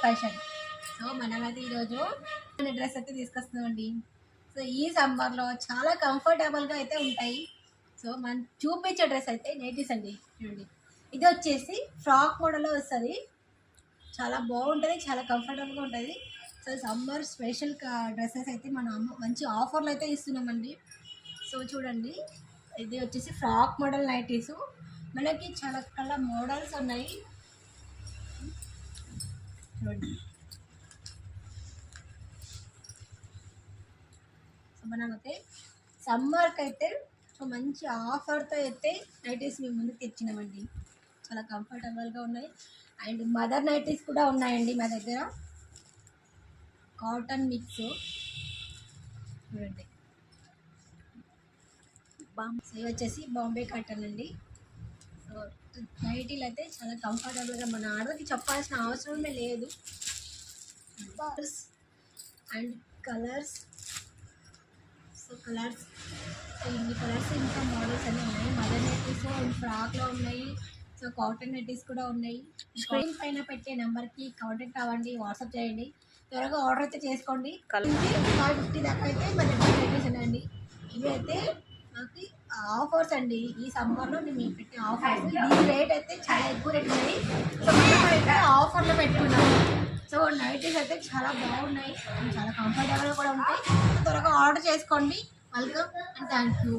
Fashion. So మనమైతే ఈరోజు dress అయితే తీసుకొస్తున్నామండి. సో ఈ సమ్మర్లో చాలా కంఫర్టబుల్గా అయితే ఉంటాయి. సో మనం చూపించే డ్రెస్ అయితే నైటీస్ అండి. చూడండి, ఇది వచ్చేసి ఫ్రాక్ మోడల్లో వస్తుంది. చాలా బాగుంటుంది, చాలా కంఫర్టబుల్గా ఉంటుంది. సో సమ్మర్ స్పెషల్ డ్రెస్సెస్ అయితే మనం మంచి ఆఫర్లు అయితే ఇస్తున్నామండి. సో చూడండి, ఇది వచ్చేసి ఫ్రాక్ మోడల్ నైటీసు. మనకి చాలా కలర్ మోడల్స్ ఉన్నాయి. చూడండి, సో మనమైతే సమ్మర్కి అయితే సో మంచి ఆఫర్తో అయితే నైటీస్ మేము ముందుకు తెచ్చినామండి. చాలా కంఫర్టబుల్గా ఉన్నాయి. అండ్ మదర్ నైటీస్ కూడా ఉన్నాయండి మా దగ్గర, కాటన్ మిక్స్. చూడండి, ఇవి వచ్చేసి బాంబే కాటన్ అండి. సో నైటీలు అయితే చాలా కంఫర్టబుల్గా మన ఆడవాళ్ళకి చెప్పాల్సిన అవసరమే లేదు. అండ్ కలర్స్, సో కలర్స్ ఇన్ని కలర్స్ ఇంకా మోడల్స్ అన్నీ ఉన్నాయి. మదర్ నైటీస్ అండ్ ఫ్రాక్లో ఉన్నాయి. సో కాటన్ నైటీస్ కూడా ఉన్నాయి. స్క్రీన్ పైన పెట్టే నెంబర్కి కాంటాక్ట్ అవ్వండి, వాట్సాప్ చేయండి. త్వరగా ఆర్డర్ అయితే చేసుకోండి. 550 దాకా అయితే మన దగ్గర నైటీస్ ఉన్నాయండి. ఇవి అయితే మాకు ఆఫర్స్ అండి. ఈ సమ్మర్లో మేము పెట్టే ఆఫర్స్. దీని రేట్ అయితే చాలా ఎక్కువ రేట్ ఉన్నాయి. సో మనం అయితే ఆఫర్లో పెట్టుకున్నాము. సో నైటీస్ అయితే చాలా బాగున్నాయి, చాలా కంఫర్టబుల్గా కూడా ఉంటాయి. త్వరగా ఆర్డర్ చేసుకోండి. Welcome and thank you.